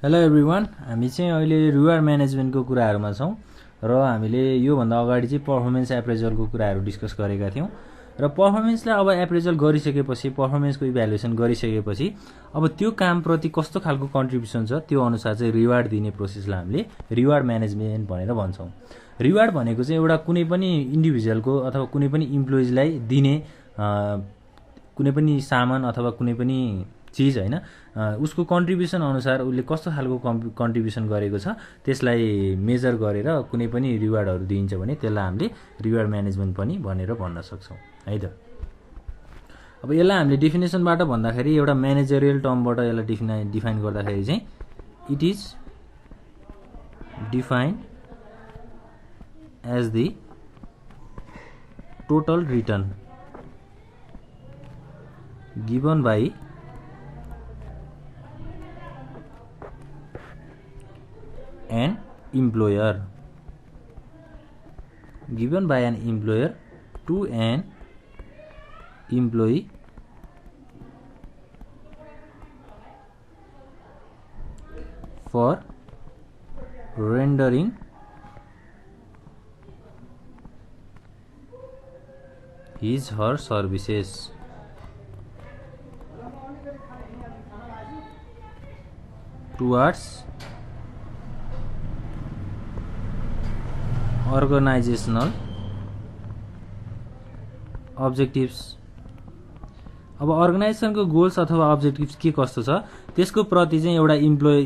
Hello everyone, हामी चाहिँ अहिले रिवार्ड म्यानेजमेन्टको कुराहरूमा छौँ र हामीले योभन्दा अगाडि चाहिँ पर्फर्मेन्स एप्रेजलको कुराहरू डिस्कस गरेका थियौँ र पर्फर्मेन्सलाई अब एप्रेजल गरिसकेपछि पर्फर्मेन्सको इभ्यालुएसन गरिसकेपछि अब त्यो कामप्रति कस्तो खालको कन्ट्रिब्युसन छ त्यो अनुसार चाहिँ रिवार्ड दिने प्रोसेसलाई हामीले रिवार्ड म्यानेजमेन्ट भनेर भन्छौँ। रिवार्ड भनेको चाहिँ एउटा कुनै पनि इन्डिभिजुअलको अथवा कुनै पनि इम्प्लोइजलाई दिने कुनै पनि सामान अथवा कुनै पनि चिज हैन, उसको कन्ट्रिब्युसन अनुसार उसले कस्तो खालको कन्ट्रिब्युसन गरेको छ त्यसलाई मेजर गरेर कुनै पनि रिवार्डहरू दिइन्छ भने त्यसलाई हामीले रिवार्ड म्यानेजमेन्ट पनि भनेर भन्न सक्छौँ है त। अब यसलाई हामीले डेफिनेसनबाट भन्दाखेरि एउटा म्यानेजरियल टर्मबाट यसलाई डिफाइन गर्दाखेरि चाहिँ it is defined as the total return given by an employer given by an employer to an employee for rendering his her services towards organisational objectives. अब अर्गनाइजेसनको गोल्स अथवा अब्जेक्टिभ्स के कस्तो छ त्यसको प्रति चाहिँ एउटा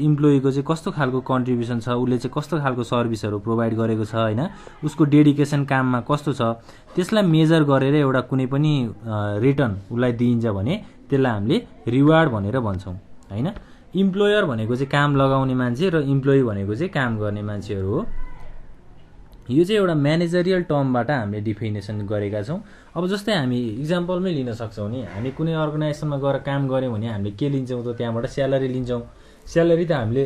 इम्प्लोइको चाहिँ कस्तो खालको कन्ट्रिब्युसन छ, उसले चाहिँ कस्तो खालको सर्भिसहरू प्रोभाइड गरेको छ हैन, उसको डेडिकेसन काममा कस्तो छ त्यसलाई मेजर गरेर एउटा कुनै पनि रिटर्न उसलाई दिइन्छ भने त्यसलाई हामीले रिवार्ड भनेर भन्छौँ हैन। इम्प्लोयर भनेको चाहिँ काम लगाउने मान्छे र इम्प्लोइ भनेको चाहिँ काम गर्ने मान्छेहरू हो। यो चाहिँ एउटा म्यानेजरियल टर्मबाट हामीले डिफिनेसन गरेका छौँ। अब जस्तै हामी इक्जाम्पलमै लिन सक्छौँ नि, हामी कुनै अर्गनाइजेसनमा गएर काम गऱ्यौँ भने हामीले के लिन्छौँ त त्यहाँबाट स्यालेरी लिन्छौँ। स्यालेरी त हामीले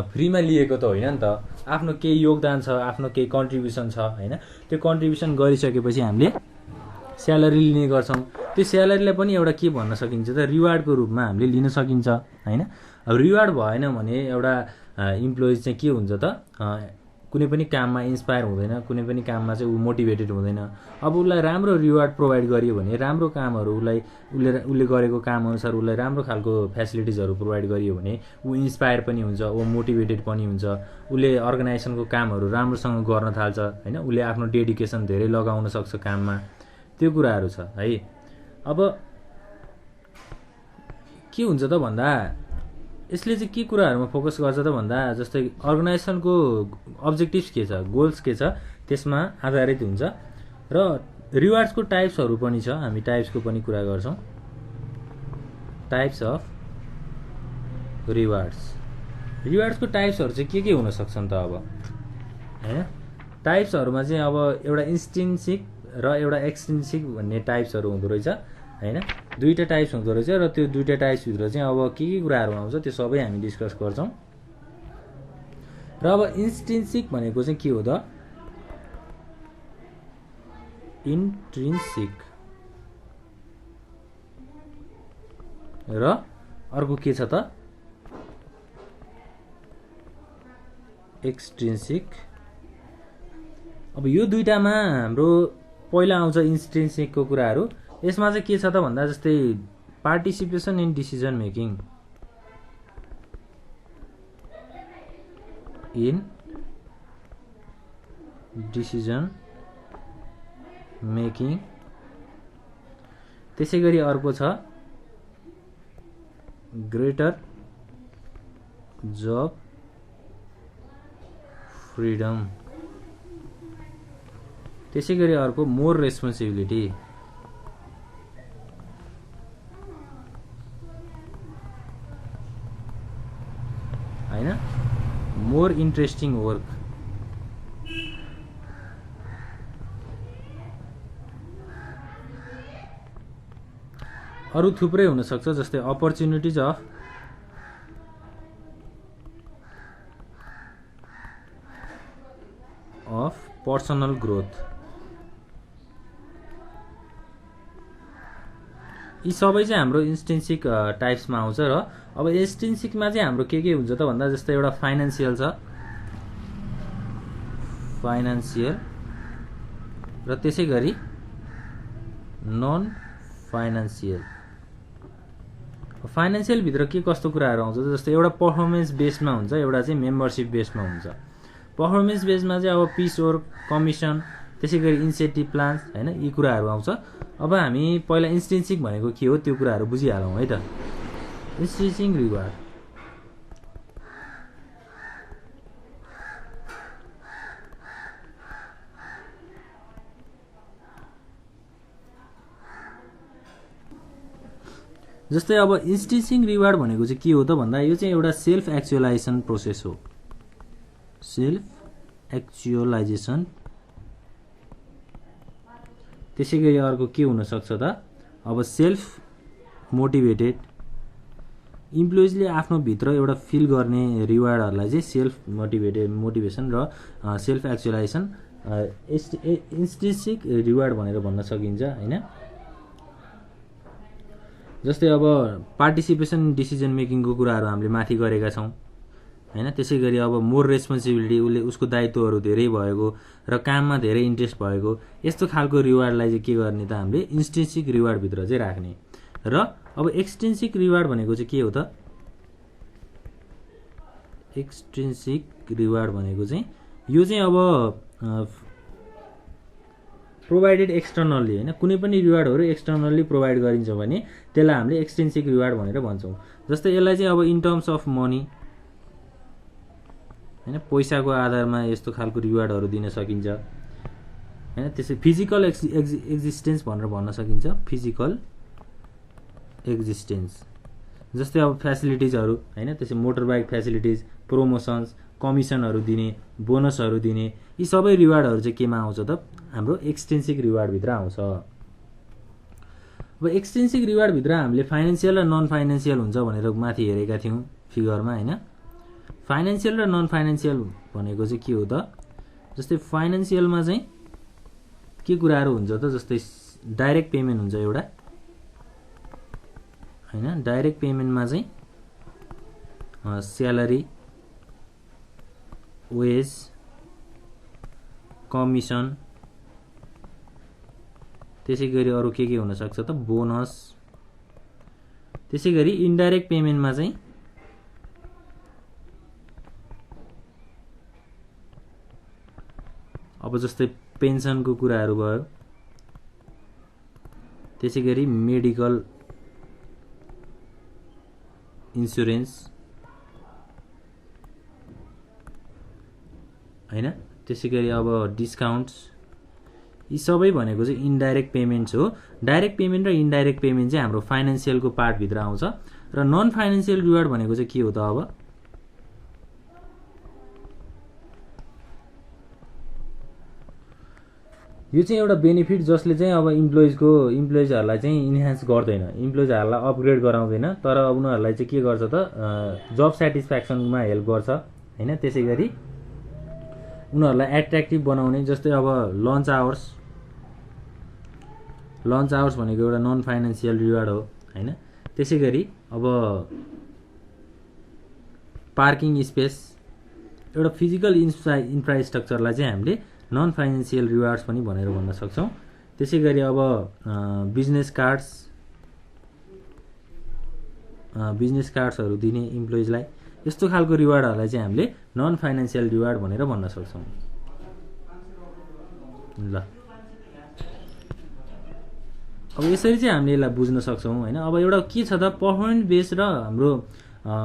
फ्रीमा लिएको त होइन नि त, आफ्नो केही योगदान छ, आफ्नो केही कन्ट्रिब्युसन छ हैन। त्यो कन्ट्रिब्युसन गरिसकेपछि हामीले स्यालेरी लिने गर्छौँ। त्यो स्यालेरीलाई पनि एउटा के भन्न सकिन्छ त रिवार्डको रूपमा हामीले लिन सकिन्छ हैन। अब रिवार्ड भएन भने एउटा इम्प्लोइज चाहिँ के हुन्छ त कुनै पनि काममा इन्स्पायर हुँदैन, कुनै पनि काममा चाहिँ ऊ मोटिभेटेड हुँदैन। अब उसलाई राम्रो रिवार्ड प्रोभाइड गरियो भने राम्रो कामहरू उसले गरेको काम अनुसार उसलाई राम्रो खालको फ्यासिलिटिजहरू प्रोभाइड गरियो भने ऊ इन्स्पायर पनि हुन्छ, ऊ मोटिभेटेड पनि हुन्छ, उसले अर्गनाइजेसनको कामहरू राम्रोसँग गर्न थाल्छ हैन, उसले आफ्नो डेडिकेसन धेरै लगाउन सक्छ काममा। त्यो कुराहरू छ है। अब के हुन्छ त भन्दा यसले चाहिँ के कुराहरूमा फोकस गर्छ त भन्दा जस्तै अर्गनाइजेसनको अब्जेक्टिभ्स के छ, गोल्स के छ त्यसमा आधारित हुन्छ र रिवार्ड्सको टाइप्सहरू पनि छ। हामी टाइप्सको पनि कुरा गर्छौँ। टाइप्स अफ रिवार्ड्सको टाइप्सहरू चाहिँ के हुन सक्छन् त अब हैन। टाइप्सहरूमा चाहिँ अब एउटा इन्स्ट्रिन्सिक र एउटा एक्सट्रिन्सिक भन्ने टाइप्सहरू हुँदो रहेछ हैन। दुईटा टाइप्स हुँदो रहेछ र त्यो दुईटा टाइप्सभित्र चाहिँ अब के कुराहरू आउँछ त्यो सबै हामी डिस्कस गर्छौँ। र अब इन्स्ट्रिन्सिक भनेको चाहिँ के हो त, इन्ट्रिन्सिक र अर्को के छ त एक्सट्रिन्सिक। अब यो दुईटामा हाम्रो पहिला आउँछ इन्स्ट्रिन्सिकको कुराहरू। यसमा चाहिँ के छ त भन्दा जस्तै पार्टिसिपेसन इन डिसिजन मेकिङ, त्यसै गरी अर्को छ ग्रेटर जब फ्रिडम, त्यसै गरी अर्को मोर रेस्पोन्सिबिलिटी हैन, मोर इन्ट्रेस्टिङ वर्क। अरू थुप्रै हुन सक्छ जस्तै अपर्च्युनिटिज अफ पर्सनल ग्रोथ यी सबै चाहिँ हाम्रो इन्स्ट्रिन्सिक टाइप्समा आउँछ। र अब एक्सट्रिन्सिकमा चाहिँ हाम्रो के हुन्छ त भन्दा जस्तै एउटा फाइनान्सियल छ, फाइनान्सियल, र त्यसै गरी नन फाइनान्सियल। फाइनान्सियल भित्र के कस्तो कुराहरू आउँछ जस्तै एउटा पर्फर्मेन्स बेसमा हुन्छ, एउटा चाहिँ मेम्बरसिप बेसमा हुन्छ। पर्फर्मेन्स बेसमा चाहिँ अब पिस वर्क, कमिसन, त्यसै गरी इन्सेन्टिभ प्लान्स हैन, यी कुराहरू आउँछ। अब हामी पहिला इन्स्ट्रिन्सिक भनेको के हो त्यो कुराहरू बुझिहालौँ है त। इन्स्ट्रिन्सिक रिवार्ड जस्तै अब इन्स्ट्रिन्सिक रिवार्ड भनेको चाहिँ के हो त भन्दा यो चाहिँ एउटा सेल्फ एक्चुअलाइजेसन प्रोसेस हो। Self actualisation. त्यसै गरी अर्को के हुन सक्छ त अब सेल्फ मोटिभेटेड। इम्प्लोइजले आफ्नो भित्र एउटा फिल गर्ने रिवार्डहरूलाई चाहिँ सेल्फ मोटिभेसन र सेल्फ एक्चुअलाइजेसन इन्स्ट्रिन्सिक रिवार्ड भनेर भन्न सकिन्छ हैन। जस्तै अब पार्टिसिपेसन डिसिजन मेकिङको कुराहरू हामीले माथि गरेका छौँ हैन। त्यसै गरी अब मोर रेस्पोन्सिबिलिटी, उसको दायित्वहरू धेरै भएको र काममा धेरै इन्ट्रेस्ट भएको, यस्तो खालको रिवार्डलाई चाहिँ के गर्ने त हामीले इन्स्ट्रिन्सिक रिवार्डभित्र चाहिँ राख्ने। र अब एक्सट्रिन्सिक रिवार्ड भनेको चाहिँ के हो त? एक्सट्रिन्सिक रिवार्ड भनेको चाहिँ यो चाहिँ अब प्रोभाइडेड एक्सटर्नल्ली हैन, कुनै पनि रिवार्डहरू एक्सटर्नल्ली प्रोभाइड गरिन्छ भने त्यसलाई हामीले एक्सट्रिन्सिक रिवार्ड भनेर भन्छौँ। जस्तै यसलाई चाहिँ अब इन टर्म्स अफ मनी हैन, पैसाको आधारमा यस्तो खालको रिवार्डहरू दिन सकिन्छ हैन। त्यसै फिजिकल एक्जिस्टेन्स भनेर भन्न सकिन्छ, फिजिकल एक्जिस्टेन्स। जस्तै अब फ्यासिलिटिजहरू हैन, त्यसै मोटर बाइक फ्यासिलिटिज, प्रोमोसन्स, कमिसनहरू दिने, बोनसहरू दिने, यी सबै रिवार्डहरू चाहिँ केमा आउँछ त? हाम्रो एक्सट्रिन्सिक रिवार्डभित्र आउँछ। अब एक्सट्रिन्सिक रिवार्डभित्र हामीले फाइनान्सियल र नन फाइनान्सियल हुन्छ भनेर माथि हेरेका थियौँ फिगरमा हैन। फाइनान्सियल र नन फाइनान्सियल भनेको चाहिँ के हो त? जस्तै फाइनान्सियलमा चाहिँ के कुराहरू हुन्छ त? जस्तै डाइरेक्ट पेमेन्ट हुन्छ एउटा हैन। डाइरेक्ट पेमेन्टमा चाहिँ स्यालेरी, वेज, कमिसन, त्यसै गरी अरू के हुन सक्छ त? बोनस। त्यसै गरी इन्डाइरेक्ट पेमेन्टमा चाहिँ अब जस्तै पेन्सनको कुराहरू भयो, त्यसै गरी मेडिकल इन्सुरेन्स हैन। त्यसै गरी अब डिस्काउन्ट्स, यी सबै भनेको चाहिँ इन्डाइरेक्ट पेमेन्ट्स हो। डाइरेक्ट पेमेन्ट र इन्डाइरेक्ट पेमेन्ट चाहिँ हाम्रो फाइनान्सियलको पार्टभित्र आउँछ। र नन फाइनान्सियल रिवार्ड भनेको चाहिँ के हो त? अब यो चाहिँ एउटा बेनिफिट जसले चाहिँ अब इम्प्लोइजहरूलाई चाहिँ इन्हान्स गर्दैन, इम्प्लोइजहरूलाई अपग्रेड गराउँदैन, तर उनीहरूलाई चाहिँ के गर्छ त? जब सेटिस्फ्याक्सनमा हेल्प गर्छ हैन। त्यसै गरी उनीहरूलाई एट्र्याक्टिभ बनाउने। जस्तै अब लन्च आवर्स भनेको एउटा नन फाइनान्सियल रिवार्ड हो हैन। त्यसै गरी अब पार्किङ स्पेस, एउटा फिजिकल इन्फ्रास्ट्रक्चरलाई चाहिँ हामीले नन फाइनान्सियल रिवार्ड्स पनि भनेर भन्न सक्छौँ। त्यसै गरी अब बिजनेस कार्ड्सहरू दिने इम्प्लोइजलाई, यस्तो खालको रिवार्डहरूलाई चाहिँ हामीले नन फाइनान्सियल रिवार्ड भनेर भन्न सक्छौँ। ल अब यसरी चाहिँ हामीले यसलाई बुझ्न सक्छौँ हैन। अब एउटा के छ त? पर्फर्मेन्स बेस र हाम्रो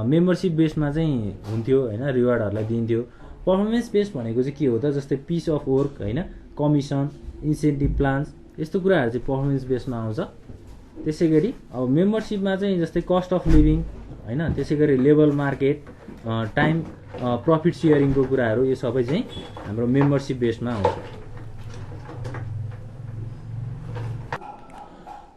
मेम्बरसिप बेसमा चाहिँ हुन्थ्यो हैन, रिवार्डहरूलाई दिन्थ्यो। पर्फर्मेन्स बेस भनेको चाहिँ के हो त? जस्तै पिस अफ वर्क हैन, कमिसन, इन्सेन्टिभ प्लान्स, यस्तो कुराहरू चाहिँ पर्फर्मेन्स बेसमा आउँछ। त्यसै गरी अब मेम्बरसिपमा चाहिँ जस्तै कस्ट अफ लिभिङ हैन, त्यसै गरी लेबर मार्केट, टाइम, प्रफिट सेयरिङको कुराहरू, यो सबै चाहिँ हाम्रो मेम्बरसिप बेसमा आउँछ।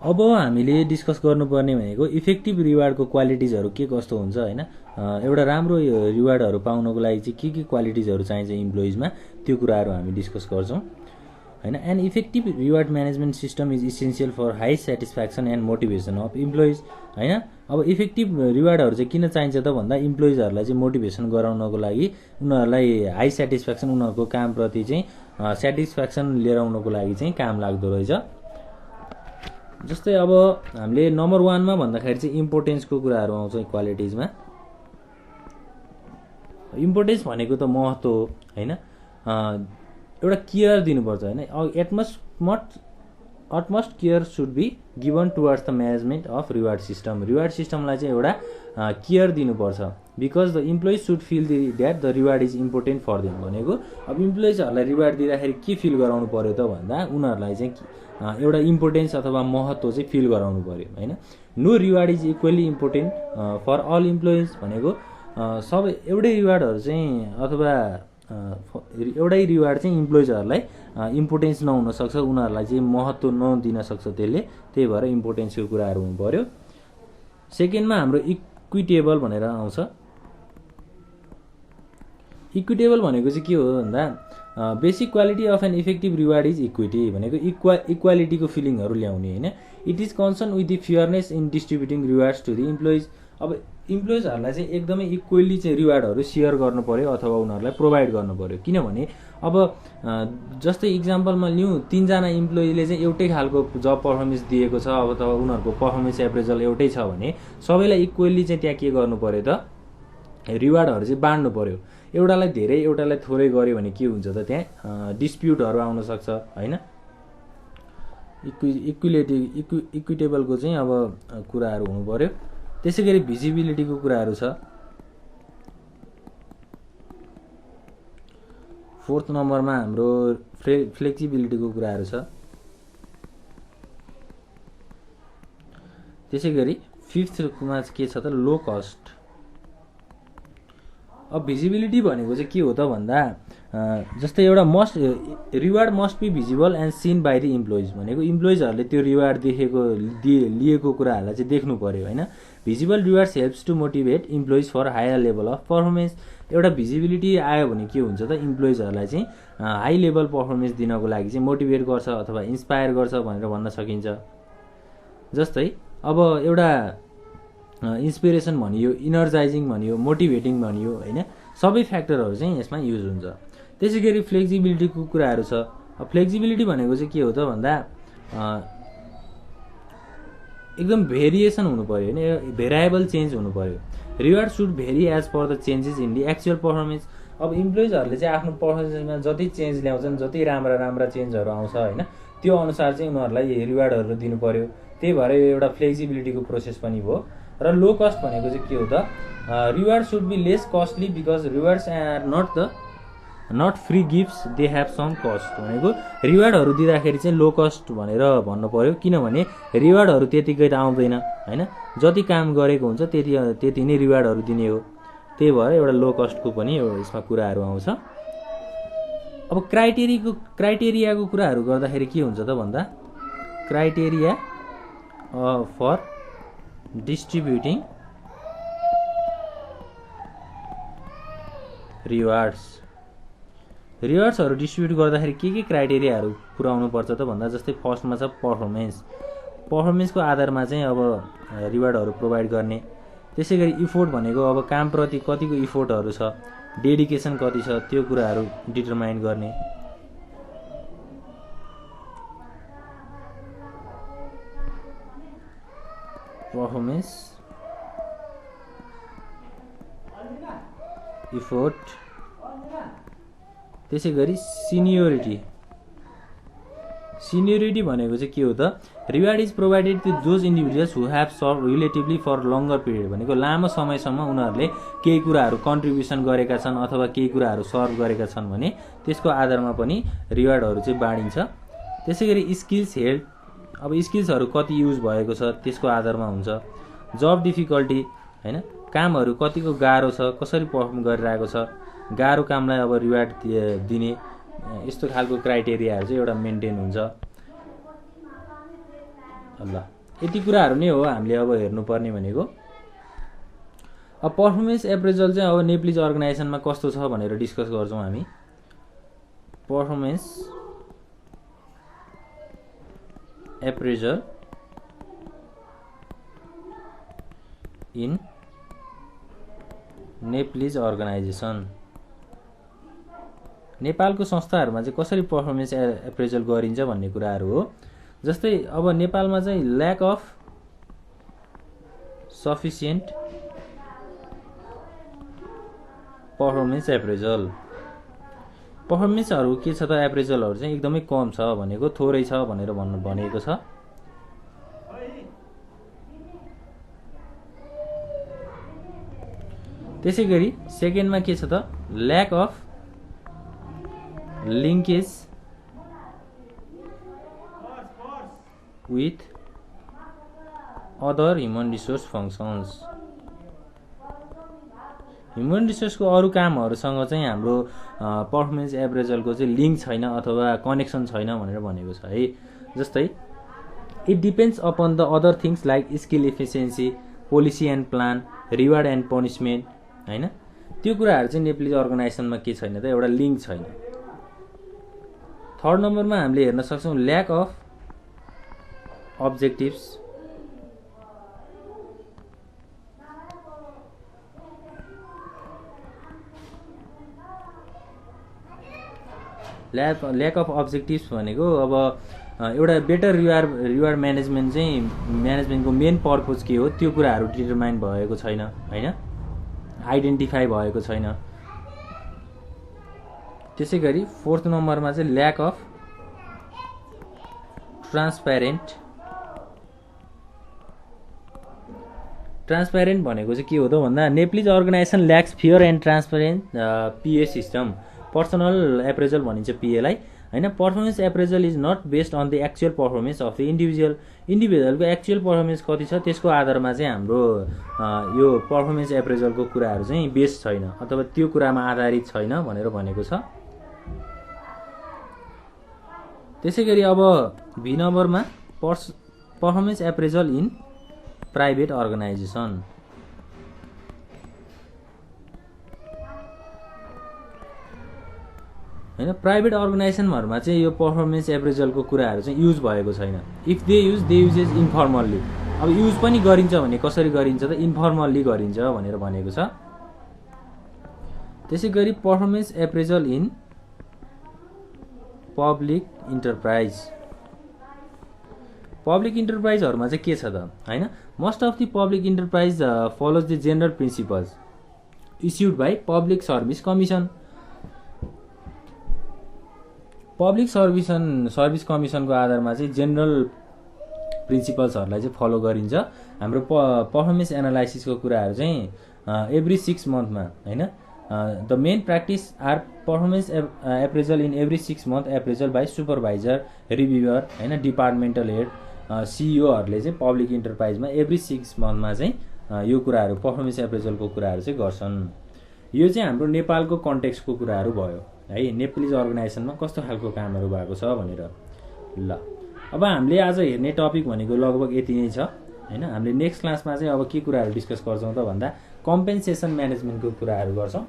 अब हामीले डिस्कस गर्नुपर्ने भनेको इफेक्टिभ रिवार्डको क्वालिटिजहरू के कस्तो हुन्छ हैन। एउटा राम्रो रिवार्डहरू पाउनको लागि चाहिँ के क्वालिटिजहरू चाहिन्छ इम्प्लोइजमा, त्यो कुराहरू हामी डिस्कस गर्छौँ। हैन। An effective reward management system is essential for high satisfaction and motivation of employees हैन। अब इफेक्टिभ रिवार्डहरू चाहिँ किन चाहिन्छ त भन्दा इम्प्लोइजहरूलाई चाहिँ मोटिभेसन गराउनको लागि, उनीहरूलाई हाई सेटिस्फ्याक्सन, उनीहरूको कामप्रति चाहिँ सेटिस्फ्याक्सन लिएर आउनको लागि चाहिँ काम लाग्दो रहेछ। जस्तै अब हामीले नम्बर 1 मा भन्दाखेरि चाहिँ इम्पोर्टेन्सको कुराहरू आउँछ क्वालिटिजमा। इम्पोर्टेन्स भनेको त महत्त्व हो हैन। एउटा केयर दिनुपर्छ हैन। Utmost care should be given towards the management of reward system. Reward सिस्टमलाई चाहिँ एउटा केयर दिनुपर्छ, because the employees should feel that the reward is important for them भनेको अब इम्प्लोइजहरूलाई रिवार्ड दिँदाखेरि के फिल गराउनु पर्यो त भन्दा उनीहरूलाई चाहिँ एउटा इम्पोर्टेन्स अथवा महत्त्व चाहिँ फिल गराउनु पर्यो हैन। No reward is equally important for all employees भनेको सबै एउटै रिवार्डहरू चाहिँ अथवा एउटै रिवार्ड चाहिँ इम्प्लोइजहरूलाई इम्पोर्टेन्स नहुन सक्छ, उनीहरूलाई चाहिँ महत्त्व नदिन सक्छ त्यसले, त्यही भएर इम्पोर्टेन्सको कुराहरू हुनु पर्यो। सेकेन्डमा हाम्रो इक्विटेबल भनेर आउँछ। इक्विटेबल भनेको चाहिँ के हो भन्दा basic quality of an effective reward is equity भनेको इक्वालिटीको फिलिङहरू ल्याउने हैन। It is concern with the fairness in distributing rewards to the employees. अब इम्प्लोइजहरूलाई चाहिँ एकदमै इक्वली चाहिँ रिवार्डहरू सेयर गर्नु पर्यो अथवा उनीहरूलाई प्रोभाइड गर्नु पर्यो। किनभने अब जस्तै इक्जाम्पलमा लिउँ, 3 जना इम्प्लोइजले चाहिँ एउटै खालको जब पर्फर्मेन्स दिएको छ अब त उनीहरूको पर्फर्मेन्स एप्रेजल एउटै छ भने सबैलाई इक्वली चाहिँ त्यहाँ के गर्नु पर्यो त रिवार्डहरू चाहिँ बाँड्नु पर्यो। एउटालाई धेरै एउटालाई थोरै गर्यो भने के हुन्छ त त्यहाँ डिस्प्युटहरू आउन सक्छ हैन। इक्विटेबलको चाहिँ अब कुराहरू हुनु पर्यो। त्यसै गरी भिजिबिलिटीको कुराहरू छ। 4th नम्बरमा हाम्रो फ्लेक्सिबिलिटीको कुराहरू छ। त्यसै गरी 5th मा के छ त लो कस्ट। अब भिजिबिलिटी भनेको चाहिँ के हो त भन्दा जस्तै एउटा reward must be visible and seen by the employees भनेको इम्प्लोइजहरूले त्यो रिवार्ड लिएको कुराहरूलाई चाहिँ देख्नु पर्यो हैन। Visible rewards helps to motivate employees for higher level of performance. एउटा भिजिबिलिटी आयो भने के हुन्छ त इम्प्लोइजहरूलाई चाहिँ हाई लेभल पर्फर्मेन्स दिनको लागि चाहिँ मोटिभेट गर्छ अथवा इन्स्पायर गर्छ भनेर भन्न सकिन्छ। जस्तै अब एउटा इन्सपिरेसन भनियो, इनर्जाइजिङ भनियो, मोटिभेटिङ भनियो हैन, सबै फ्याक्टरहरू चाहिँ यसमा युज हुन्छ। त्यसै गरी फ्लेक्सिबिलिटीको कुराहरू छ। अब फ्लेक्सिबिलिटी भनेको चाहिँ के हो त भन्दा एकदम भेरिएसन हुनु पर्यो हैन, भेरिएबल चेन्ज हुनु पर्यो। Reward should vary as per the changes in the actual performance. अब इम्प्लोइजहरूले चाहिँ आफ्नो पर्फर्मेन्समा जति चेन्ज ल्याउँछन्, जति राम्रा चेन्जहरू आउँछ हैन, त्यो अनुसार चाहिँ उनीहरूलाई रिवार्डहरू दिनु पर्यो। त्यही भएर यो एउटा फ्लेक्सिबिलिटीको प्रोसेस पनि भयो। र लो कस्ट भनेको चाहिँ के हो त reward should be less costly because rewards are not free gifts, they have some cost भनेको रिवार्डहरू दिँदाखेरि चाहिँ लो कस्ट भनेर भन्नु पर्यो। किनभने रिवार्डहरू त्यतिकै त आउँदैन हैन, जति काम गरेको हुन्छ त्यति नै रिवार्डहरू दिने हो। त्यही भएर एउटा लो कस्टको पनि यसमा कुराहरू आउँछ। अब क्राइटेरियाको कुराहरू गर्दाखेरि के हुन्छ त भन्दा क्राइटेरिया फर डिस्ट्रिब्युटिङ रिवार्ड्सहरू डिस्ट्रिब्युट गर्दाखेरि के क्राइटेरियाहरू पुऱ्याउनु पर्छ त भन्दा जस्तै फर्स्टमा छ पर्फर्मेन्सको आधारमा चाहिँ अब रिवार्डहरू प्रोभाइड गर्ने। त्यसै गरी इफोर्ट भनेको अब कामप्रति कतिको इफोर्टहरू छ, डेडिकेसन कति छ, त्यो कुराहरू डिटरमाइन गर्ने। पर्फर्मेन्स, इफोर्ट, त्यसै गरी सिनियोरिटी भनेको चाहिँ के हो त reward is provided to those individuals who have serve relatively for longer period भनेको लामो समयसम्म उनीहरूले केही कुराहरू कन्ट्रिब्युसन गरेका छन् अथवा केही कुराहरू सर्भ गरेका छन् भने त्यसको आधारमा पनि रिवार्डहरू चाहिँ बाँडिन्छ। त्यसै गरी स्किल्स हेल्थ, अब स्किल्सहरू कति युज भएको छ त्यसको आधारमा हुन्छ। जब डिफिकल्टी हैन, कामहरू कतिको गाह्रो छ, कसरी पर्फर्म गरिरहेको छ, गाह्रो कामलाई अब रिवार्ड दिने, यस्तो खालको क्राइटेरियाहरू चाहिँ एउटा मेन्टेन हुन्छ। ल यति कुराहरू नै हो हामीले अब हेर्नुपर्ने भनेको। अब पर्फर्मेन्स एप्रेजल चाहिँ अब नेप्लिज अर्गनाइजेसनमा कस्तो छ भनेर डिस्कस गर्छौँ हामी। Performance appraisal in Nepalese organization. नेपालको संस्थाहरूमा चाहिँ कसरी पर्फर्मेन्स एप्रेजल गरिन्छ भन्ने कुराहरू हो। जस्तै अब नेपालमा चाहिँ lack of sufficient performance appraisal, पर्फर्मेन्सहरू के छ त, एप्रेजलहरू चाहिँ एकदमै कम छ भनेको, थोरै छ भनेर भनेको छ। त्यसै गरी सेकेन्डमा के छ त, lack of linkage with other human resource functions. Human रिसोर्सको अरू कामहरूसँग चाहिँ हाम्रो पर्फर्मेन्स एप्रेजलको चाहिँ लिङ्क छैन अथवा कनेक्सन छैन भनेर भनेको छ है। जस्तै it depends upon the other things like skill efficiency, policy and plan, reward and punishment हैन, त्यो कुराहरू चाहिँ नेप्लिज अर्गनाइजेसनमा के छैन त, एउटा लिङ्क छैन। थर्ड नम्बरमा हामीले हेर्न सक्छौँ lack of objectives, lack of objectives भनेको अब एउटा बेटर रिवार्ड म्यानेजमेन्ट चाहिँ म्यानेजमेन्टको मेन पर्पज के हो त्यो कुराहरू डिटरमाइन भएको छैन हैन, आइडेन्टिफाई भएको छैन। त्यसै गरी फोर्थ नम्बरमा चाहिँ ल्याक अफ ट्रान्सप्यारेन्ट भनेको चाहिँ के हो त भन्दा Nepalese organisation lacks fair and transparent PA system, personal appraisal भनिन्छ पिएलाई हैन। Performance appraisal is not based on the actual performance of the इन्डिभिजुअलको एक्चुअल पर्फर्मेन्स कति छ त्यसको आधारमा चाहिँ हाम्रो यो पर्फर्मेन्स एप्रेजलको कुराहरू चाहिँ बेस्ड छैन अथवा त्यो कुरामा आधारित छैन भनेर भनेको छ। त्यसै गरी अब बी नम्बरमा performance appraisal in private organization. हैन, प्राइभेट अर्गनाइजेसनहरुमा चाहिँ यो पर्फर्मेन्स एप्रेजलको कुराहरू चाहिँ युज भएको छैन। If they use is informally. अब युज पनि गरिन्छ भने कसरी गरिन्छ त, इन्फर्मल्ली गरिन्छ भनेर भनेको छ। त्यसै गरी performance appraisal in public enterprise. Public इन्टरप्राइजहरुमा चाहिँ के छ त हैन, most of the public enterprise follows the general principles issued by public service commission. Public service कमिसनको आधारमा चाहिँ जेनरल प्रिन्सिपल्सहरूलाई चाहिँ फलो गरिन्छ। हाम्रो पर्फर्मेन्स एनालाइसिसको कुराहरू चाहिँ एभ्री 6 मन्थमा हैन, the main practice are performance appraisal in every 6 month appraisal by supervisor, reviewer हैन, डिपार्टमेन्टल हेड, सिइओहरूले चाहिँ पब्लिक इन्टरप्राइजमा एभ्री 6 मन्थमा चाहिँ यो कुराहरू पर्फर्मेन्स एप्रेजलको कुराहरू चाहिँ गर्छन्। यो चाहिँ हाम्रो नेपालको कन्टेक्स्टको कुराहरू भयो है, नेप्लिज अर्गनाइजेसनमा कस्तो खालको कामहरू भएको छ भनेर। ल अब हामीले आज हेर्ने टपिक भनेको लगभग यति नै छ हैन। हामीले नेक्स्ट क्लासमा चाहिँ अब के कुराहरू डिस्कस गर्छौँ त भन्दा कम्पेन्सेसन म्यानेजमेन्टको कुराहरू गर्छौँ।